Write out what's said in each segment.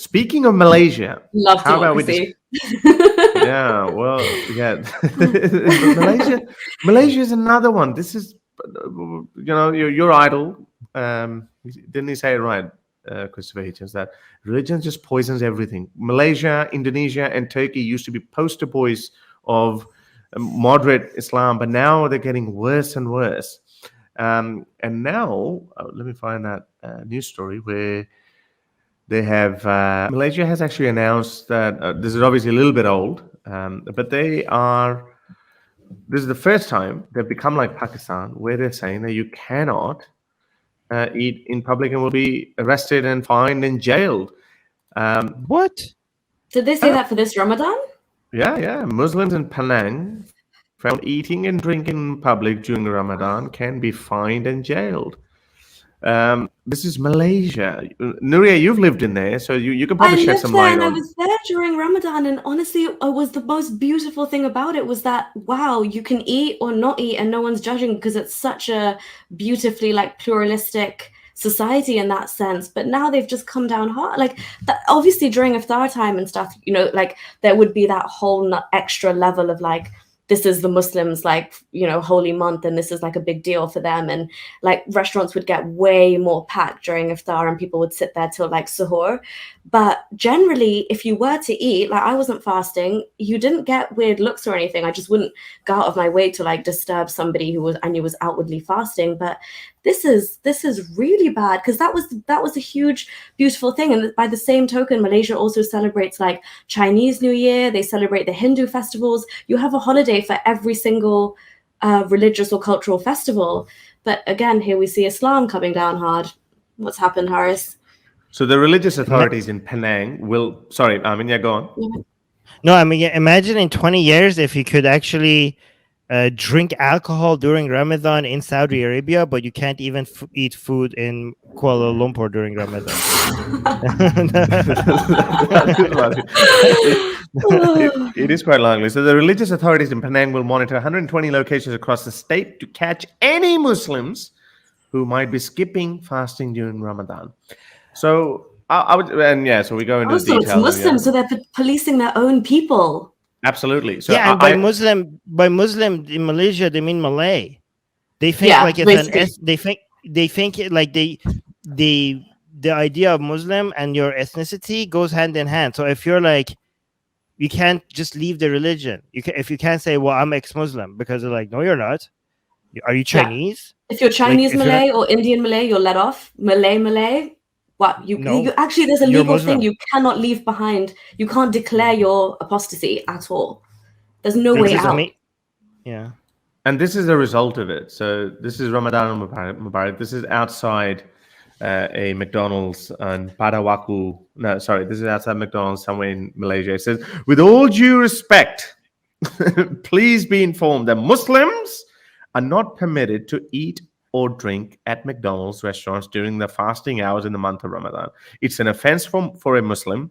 Speaking of Malaysia, Love how about we just democracy. yeah, well, yeah. Malaysia is another one. This is, your idol. Didn't he say it right, Christopher Hitchens, that religion just poisons everything. Malaysia, Indonesia, and Turkey used to be poster boys of moderate Islam, but now they're getting worse and worse. And now, let me find that news story where they have Malaysia has actually announced that this is obviously a little bit old, but they are. This is the first time they've become like Pakistan, where they're saying that you cannot eat in public and will be arrested and fined and jailed. What? Did they say that for this Ramadan? Yeah. Muslims in Penang found eating and drinking in public during Ramadan can be fined and jailed. This is Malaysia. Nuria, you've lived in there, so you can probably I shed lived some there light and I on. was there during Ramadan, and honestly, it was the most beautiful thing about it was that, wow, you can eat or not eat and no one's judging, because it's such a beautifully like pluralistic society in that sense. But now they've just come down hard. Like that, obviously during iftar time and stuff, like there would be that whole extra level of like, this is the Muslims like, holy month, and this is like a big deal for them. And like restaurants would get way more packed during iftar and people would sit there till like suhoor. But generally, if you were to eat, like I wasn't fasting, you didn't get weird looks or anything. I just wouldn't go out of my way to like disturb somebody who I knew was outwardly fasting. But this is really bad, because that was a huge, beautiful thing. And by the same token, Malaysia also celebrates like Chinese New Year. They celebrate the Hindu festivals. You have a holiday for every single religious or cultural festival. But again, here we see Islam coming down hard. What's happened, Haris? So the religious authorities in Penang will. Sorry, Armin, yeah, go on. No, I mean, imagine in 20 years if you could actually drink alcohol during Ramadan in Saudi Arabia, but you can't even eat food in Kuala Lumpur during Ramadan. It is quite likely. So the religious authorities in Penang will monitor 120 locations across the state to catch any Muslims who might be skipping fasting during Ramadan. So I would, and yeah, so we go into also, details. It's Muslims, so they're policing their own people. Absolutely. So yeah, and by Muslim in Malaysia they mean Malay. They think like it's basically. they think it like the idea of Muslim and your ethnicity goes hand in hand. So if you're like, you can't just leave the religion. If you can't say, well, I'm ex-Muslim, because they're like, no, you're not. Are you Chinese? Yeah. If you're Chinese Malay or Indian Malay, you're let off. Malay. What you actually, there's a legal thing you cannot leave behind. You can't declare your apostasy at all. There's no way out. Yeah. And this is a result of it. So this is Ramadan Mubarak. This is outside a McDonald's and Padawaku. No, sorry, this is outside McDonald's somewhere in Malaysia. It says, with all due respect, please be informed that Muslims are not permitted to eat or drink at McDonald's restaurants during the fasting hours in the month of Ramadan. It's an offense for a Muslim.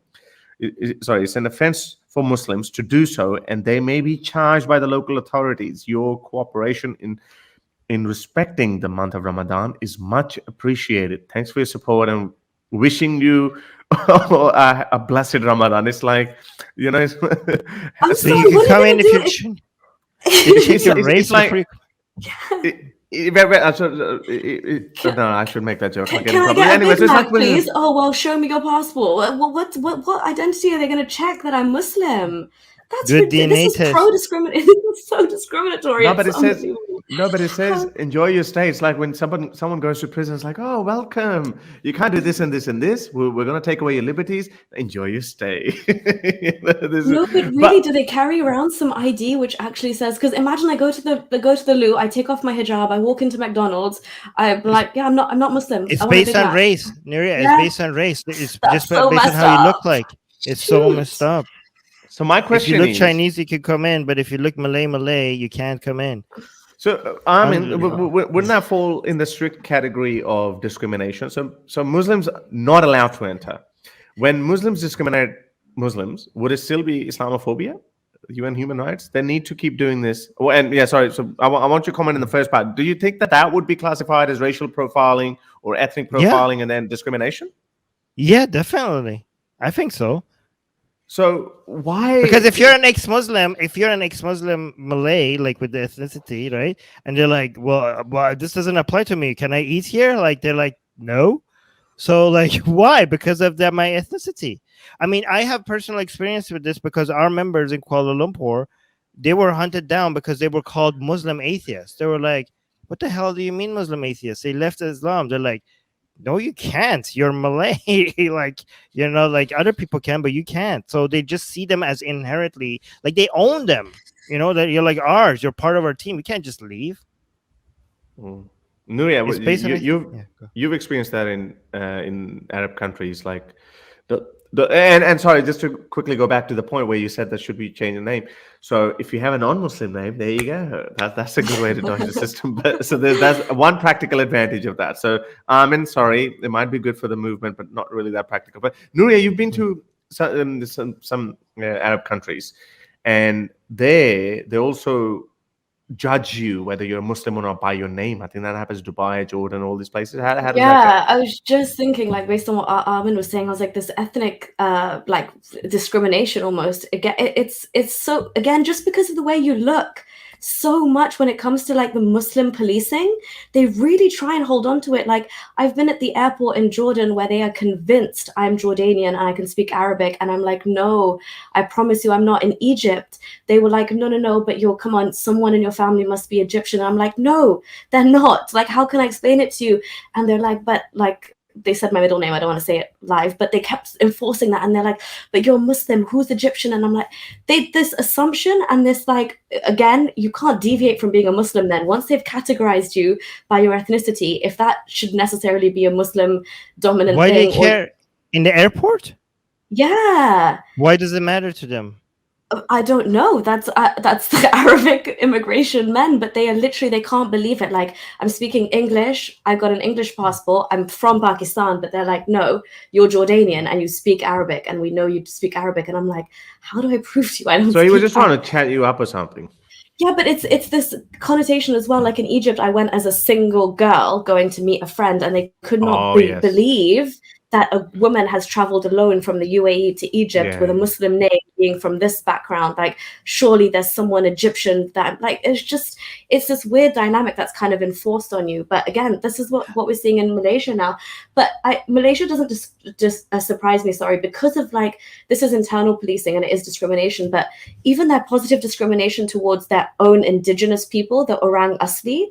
It's an offense for Muslims to do so, and they may be charged by the local authorities. Your cooperation in respecting the month of Ramadan is much appreciated. Thanks for your support, and wishing you a blessed Ramadan. It's like, so you can come in if you check your race. No, I should make that joke. Can I get a Big Mac, please? Oh, well, show me your passport. What identity are they going to check that I'm Muslim? That's ridiculous. This is pro-discriminatory. It's so discriminatory. No, but it says enjoy your stay. It's like when someone goes to prison, it's like, oh, welcome. You can't do this and this and this. We're going to take away your liberties. Enjoy your stay. But really, do they carry around some ID which actually says? Because imagine I go to the loo, I take off my hijab, I walk into McDonald's, I'm like, yeah, I'm not Muslim. It's based on race, Nuria. It's based on race. It's just based on how you look like. It's so messed up. So my question is, if you look Chinese, you can come in, but if you look Malay, you can't come in. So, I mean, wouldn't that fall in the strict category of discrimination? So Muslims are not allowed to enter. When Muslims discriminate Muslims, would it still be Islamophobia? UN human rights? They need to keep doing this. So I want you to comment in the first part. Do you think that would be classified as racial profiling or ethnic profiling and then discrimination? Yeah, definitely. I think so. So why? Because if you're an ex-Muslim Malay, like with the ethnicity, right? And they're like, well, this doesn't apply to me. Can I eat here? Like they're like, no. So like, why? Because of that, my ethnicity. I mean, I have personal experience with this because our members in Kuala Lumpur, they were hunted down because they were called Muslim atheists. They were like, what the hell do you mean Muslim atheists? They left Islam. They're like, no, you can't. You're Malay. Like, like other people can, but you can't. So they just see them as inherently, like they own them. That you're like ours. You're part of our team. We can't just leave. No, yeah, It's based on you've experienced that in Arab countries, like and sorry, just to quickly go back to the point where you said that should we change the name. So if you have a non-Muslim name, there you go. That's a good way to join the system. But so that's one practical advantage of that. So Armin, sorry, it might be good for the movement, but not really that practical. But Nuria, you've been to some Arab countries, and they also judge you whether you're a Muslim or not by your name. I think that happens in Dubai, Jordan, all these places. How does that go? I was just thinking, like, based on what Armin was saying, I was like, this ethnic, like, discrimination almost. Again, it's so, again, just because of the way you look, so much when it comes to like the Muslim policing, they really try and hold on to it. Like, I've been at the airport in Jordan where they are convinced I'm Jordanian and I can speak Arabic, and I'm like, no, I promise you I'm not. In Egypt, they were like, no, but come on, someone in your family must be Egyptian. And I'm like, no, they're not. Like, how can I explain it to you? And they're like, but like, they said my middle name, I don't want to say it live, but they kept enforcing that, and they're like, but you're Muslim, who's Egyptian? And I'm like, this assumption and this, like, again, you can't deviate from being a Muslim then. Once they've categorized you by your ethnicity, if that should necessarily be a Muslim dominant thing. Why they care in the airport? Yeah. Why does it matter to them? I don't know. That's the Arabic immigration men, but they are literally, they can't believe it. Like, I'm speaking English, I've got an English passport, I'm from Pakistan, but they're like, no, you're Jordanian and you speak Arabic, and we know you speak Arabic. And I'm like, how do I prove to you I don't So he was just Arabic? trying to chat you up or something. Yeah, but it's this connotation as well. Like in Egypt, I went as a single girl going to meet a friend, and they could not believe that a woman has traveled alone from the UAE to Egypt with a Muslim name, being from this background. Like, surely there's someone Egyptian that, like, it's this weird dynamic that's kind of enforced on you. But again, this is what we're seeing in Malaysia now. But Malaysia doesn't just surprise me, sorry, because of, like, this is internal policing and it is discrimination, but even their positive discrimination towards their own indigenous people, the Orang Asli,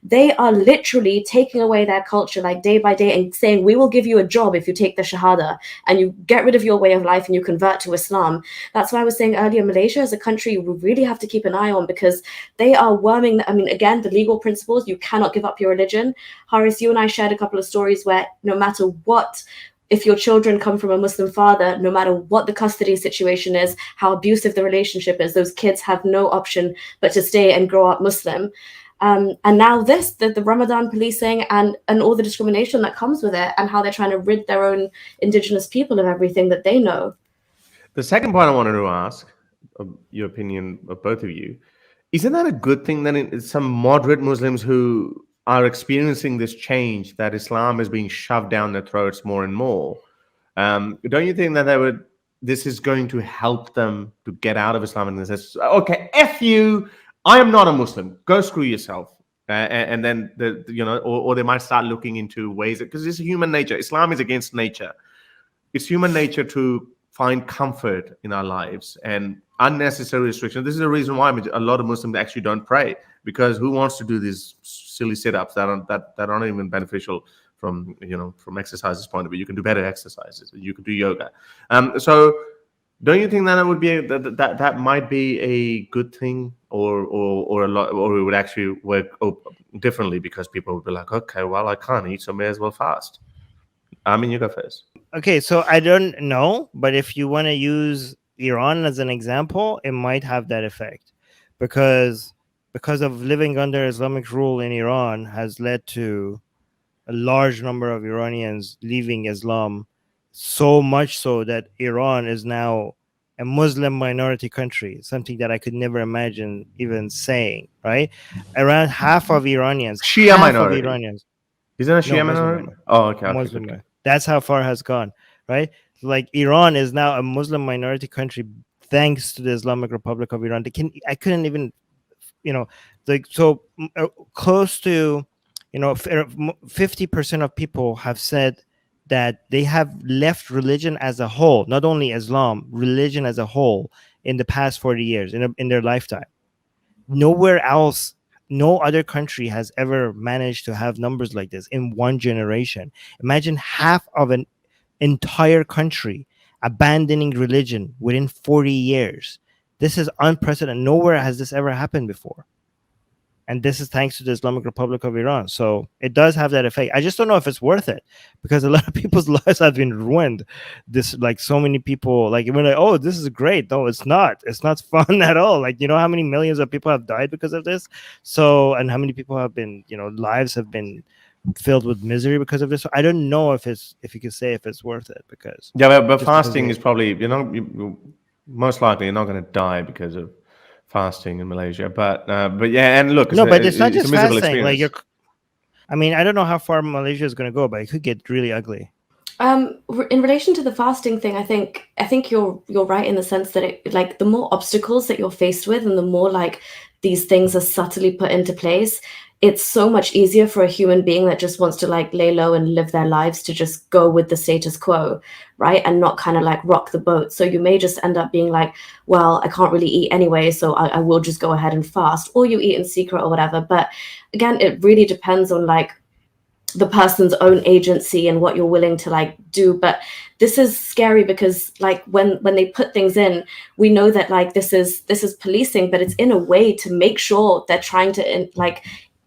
they are literally taking away their culture, like, day by day, and saying, we will give you a job if you take the Shahada and you get rid of your way of life and you convert to Islam. That's why I was saying earlier, Malaysia is a country we really have to keep an eye on, because they are worming, I mean, again, the legal principles, you cannot give up your religion. Haris, you and I shared a couple of stories where no matter what, if your children come from a Muslim father, no matter what the custody situation is, how abusive the relationship is, those kids have no option but to stay and grow up Muslim. And now the Ramadan policing and all the discrimination that comes with it, and how they're trying to rid their own indigenous people of everything that they know. The second point I wanted to ask, your opinion of both of you, isn't that a good thing that some moderate Muslims who are experiencing this change, that Islam is being shoved down their throats more and more, don't you think that this is going to help them to get out of Islam and say, okay, F you, I am not a Muslim, go screw yourself. And then, or they might start looking into ways, because it's human nature. Islam is against nature. It's human nature to find comfort in our lives, and unnecessary restriction. This is the reason why a lot of Muslims actually don't pray, because who wants to do these silly sit-ups that aren't even beneficial from exercises point of view? You can do better exercises. You can do yoga. So don't you think that it would be that might be a good thing, or a lot, or it would actually work differently, because people would be like, okay, well, I can't eat, so may as well fast. I mean, you go first. Okay, so I don't know, but if you want to use Iran as an example, it might have that effect, because of living under Islamic rule in Iran has led to a large number of Iranians leaving Islam, so much so that Iran is now a Muslim minority country, something that I could never imagine even saying, right? Around half of Iranians, Shia minority. Isn't it Shia Muslim minority? Oh, okay. Muslim. That's how far it has gone, right? like Iran is now a Muslim minority country thanks to the Islamic Republic of Iran. I couldn't even, like, so close to, 50% of people have said that they have left religion as a whole, not only Islam, religion as a whole, in the past 40 years in their lifetime. Nowhere else, no other country has ever managed to have numbers like this in one generation. Imagine half of an entire country abandoning religion within 40 years. This is unprecedented. Nowhere has this ever happened before. And this is thanks to the Islamic Republic of Iran. So it does have that effect. I just don't know if it's worth it, because a lot of people's lives have been ruined. This, like, so many people, like, when like, oh, this is great. No, it's not. It's not fun at all. Like, you know how many millions of people have died because of this? So, and how many people have been, lives have been filled with misery because of this. So I don't know if you can say if it's worth it, because but fasting is probably, most likely you're not going to die because of fasting in Malaysia, but yeah, and look, but it's not just a miserable fasting. experience. Like, I don't know how far Malaysia is going to go, but it could get really ugly. In relation to the fasting thing, I think you're right in the sense that it, like, the more obstacles that you're faced with, and the more like these things are subtly put into place, it's so much easier for a human being that just wants to like lay low and live their lives to just go with the status quo, right? And not kind of like rock the boat. So you may just end up being like, well, I can't really eat anyway, so I will just go ahead and fast, or you eat in secret or whatever. But again, it really depends on like the person's own agency and what you're willing to like do. But this is scary because like when they put things in, we know that like this is policing, but it's in a way to make sure they're trying to like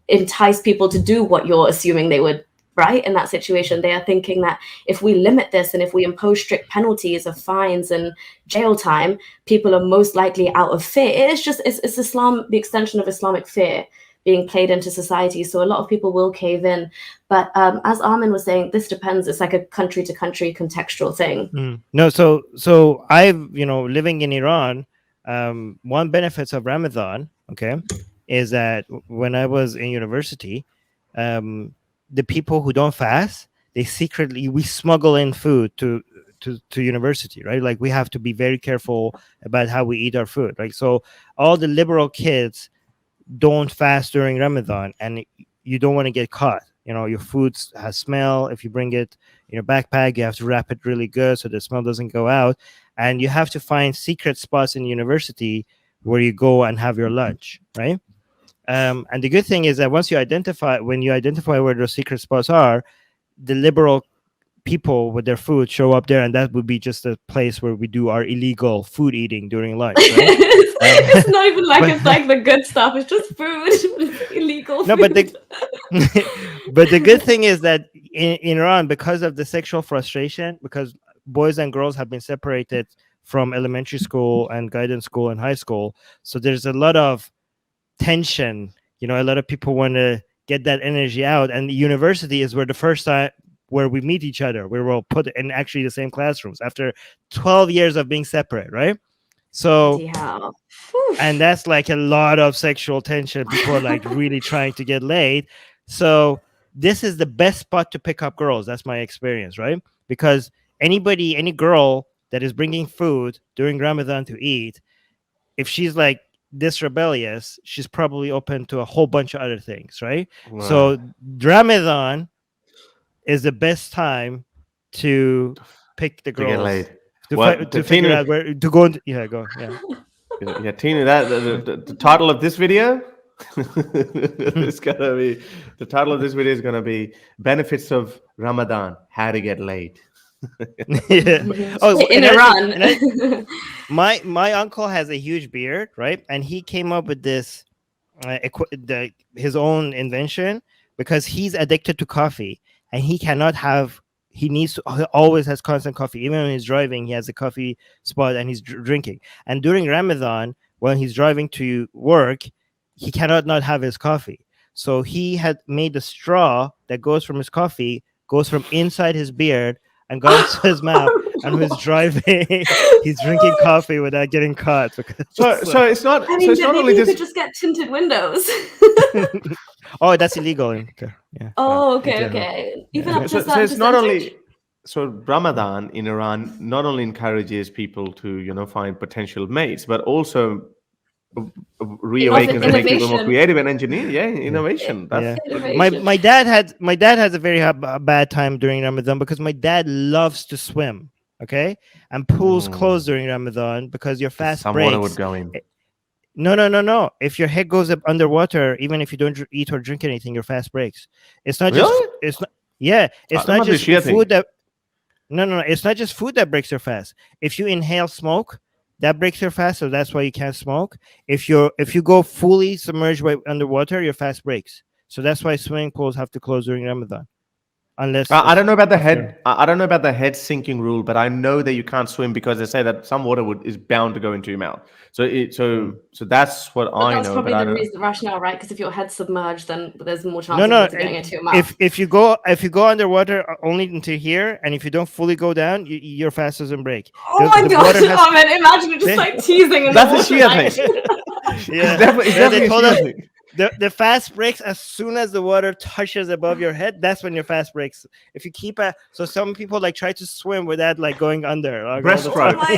entice people to do what you're assuming they would, right? In that situation, they are thinking that if we limit this and if we impose strict penalties of fines and jail time, people are most likely out of fear. It's Islam, the extension of Islamic fear being played into society. So a lot of people will cave in. But as Armin was saying, this depends. It's like a country to country contextual thing. No, so I've, living in Iran, one benefits of Ramadan, okay, is that when I was in university, the people who don't fast, we smuggle in food to university, right? Like, we have to be very careful about how we eat our food, right? So all the liberal kids don't fast during Ramadan, and you don't want to get caught. Your food has smell. If you bring it in your backpack, you have to wrap it really good so the smell doesn't go out. And you have to find secret spots in university where you go and have your lunch, right? And the good thing is that when you identify where those secret spots are, the liberal people with their food show up there, and that would be just a place where we do our illegal food eating during lunch, right? It's not even like it's like the good stuff. It's just food. It's illegal food. No, but the good thing is that in Iran, because of the sexual frustration, because boys and girls have been separated from elementary school and guidance school and high school, so there's a lot of tension. A lot of people want to get that energy out, and the university is where the first time where we meet each other. We were put in actually the same classrooms after 12 years of being separate, right? So, and that's like a lot of sexual tension. People are like really trying to get laid. So this is the best spot to pick up girls. That's my experience, right? Because any girl that is bringing food during Ramadan to eat, if she's like this rebellious, she's probably open to a whole bunch of other things, right? Wow. So Ramadan is the best time to pick the girls. To get laid. To figure out where to go. Yeah, Tina, that the title of this video is gonna be Benefits of Ramadan: How to Get Laid. In Iran. My uncle has a huge beard, right? And he came up with this his own invention because he's addicted to coffee, and he always has constant coffee. Even when he's driving, he has a coffee spot and he's drinking. And during Ramadan, when he's driving to work, he cannot not have his coffee. So he had made a straw that goes from his coffee, goes from inside his beard and goes to his mouth. And when he's driving, he's drinking coffee without getting caught. So it's not. I mean, so it's not only you this. could just get tinted windows. Oh, that's illegal. Okay. Yeah. Oh, okay. Even up to So it's not only. so Ramadan in Iran not only encourages people to find potential mates, but also reawakens and make people more Innovation. creative and engineer. Yeah, innovation. That's Yeah. good. Innovation. My dad has a very bad time during Ramadan because my dad loves to swim. Okay, and pools close during Ramadan because your fast Some breaks. water would go in. No. If your head goes up underwater, even if you don't eat or drink anything, your fast breaks. It's not just. Really? It's not. Yeah, it's That not must be just sheer thing. food that. No. It's not just food that breaks your fast. If you inhale smoke, that breaks your fast, so that's why you can't smoke. If you go fully submerged underwater, your fast breaks. So that's why swimming pools have to close during Ramadan, unless I don't know about the head. I don't know about the head sinking rule, but I know that you can't swim because they say that some water is bound to go into your mouth. So that's what But I that's know. probably But I the don't. reason, rationale, right? Because if your head's submerged, then there's more chance No. of water getting into your mouth. If you go underwater only until here, and if you don't fully go down, your fast doesn't break. Oh my the gosh, water has- Armin, imagine it just like teasing in That's the a water. sheer like- thing. Yeah, It's definitely they a told sheer us thing. the fast breaks as soon as the water touches above your head. That's when your fast breaks. If you keep so some people like try to swim without like going under. Like, all the Breaststroke. time.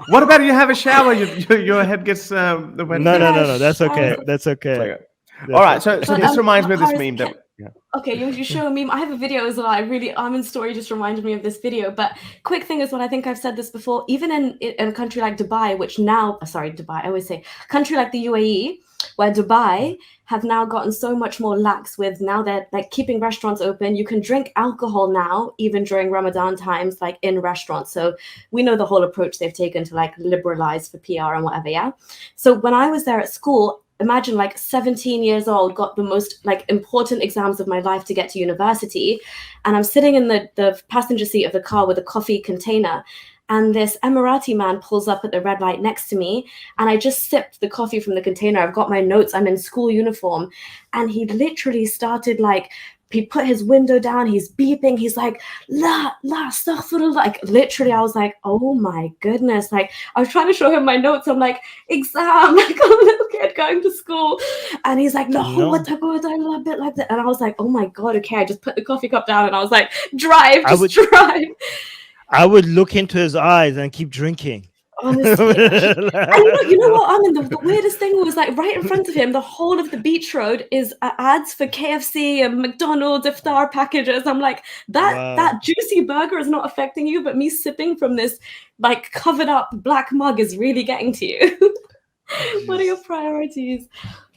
What about you have a shower? Your head gets the wet. No. That's okay. Oh. That's okay. Okay. All right. So But, this reminds me of this Haris, meme that. Yeah. Okay, you show a meme. I have a video as well. Armin's story just reminded me of this video. But quick thing is what I think I've said this before. Even in a country like Dubai, which now, Dubai, I always say country like the UAE, where Dubai have now gotten so much more lax with now they're like keeping restaurants open. You can drink alcohol now, even during Ramadan times, like in restaurants. So we know the whole approach they've taken to like liberalize for PR and whatever. Yeah. So when I was there at school, imagine like 17 years old, got the most like important exams of my life to get to university. And I'm sitting in the passenger seat of the car with a coffee container. And this Emirati man pulls up at the red light next to me. And I just sipped the coffee from the container. I've got my notes. I'm in school uniform. And he literally started like, he put his window down, he's beeping, he's like, la, astaghfirullah. Like, literally, I was like, oh my goodness. Like, I was trying to show him my notes. I'm like, exam, like a little kid going to school. And he's like, no, what a bit like that. And I was like, oh my God, okay. I just put the coffee cup down and I was like, drive. Drive. I would look into his eyes and keep drinking. Honestly. And you know what, Armin, the weirdest thing was like right in front of him, the whole of the beach road is ads for KFC and McDonald's iftar packages. I'm like, that juicy burger is not affecting you, but me sipping from this like covered up black mug is really getting to you. What are your priorities?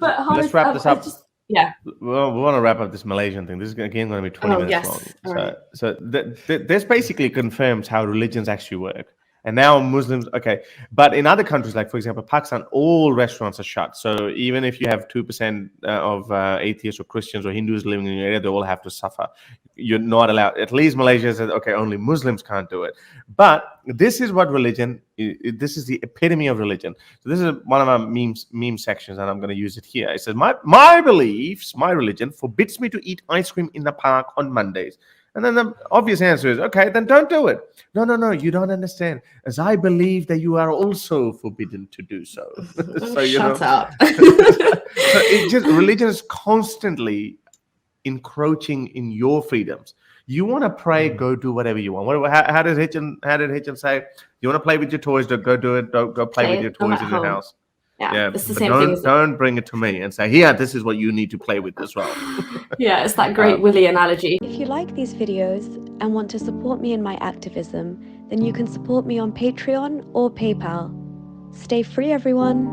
But let's wrap this up. Yeah. Well, we want to wrap up this Malaysian thing. This is again going to be 20 minutes long. So this basically confirms how religions actually work. And now Muslims, okay. But in other countries, like, for example, Pakistan, all restaurants are shut. So even if you have 2% of atheists or Christians or Hindus living in your area, they all have to suffer. You're not allowed. At least Malaysia says, okay, only Muslims can't do it. But this is what religion, this is the epitome of religion. So this is one of our meme sections, and I'm going to use it here. It says, my beliefs, my religion forbids me to eat ice cream in the park on Mondays. And then the obvious answer is, okay, then don't do it. No, you don't understand. As I believe that you are also forbidden to do so. So, Shut up. So religion is constantly encroaching in your freedoms. You want to pray, go do whatever you want. How did Hitchin say? You want to play with your toys, go do it. Don't go play with your toys in your house. Yeah, it's the same thing. Don't bring it to me and say, here, this is what you need to play with as well. Yeah, it's that great Willy analogy. If you like these videos and want to support me in my activism, then you can support me on Patreon or PayPal. Stay free, everyone.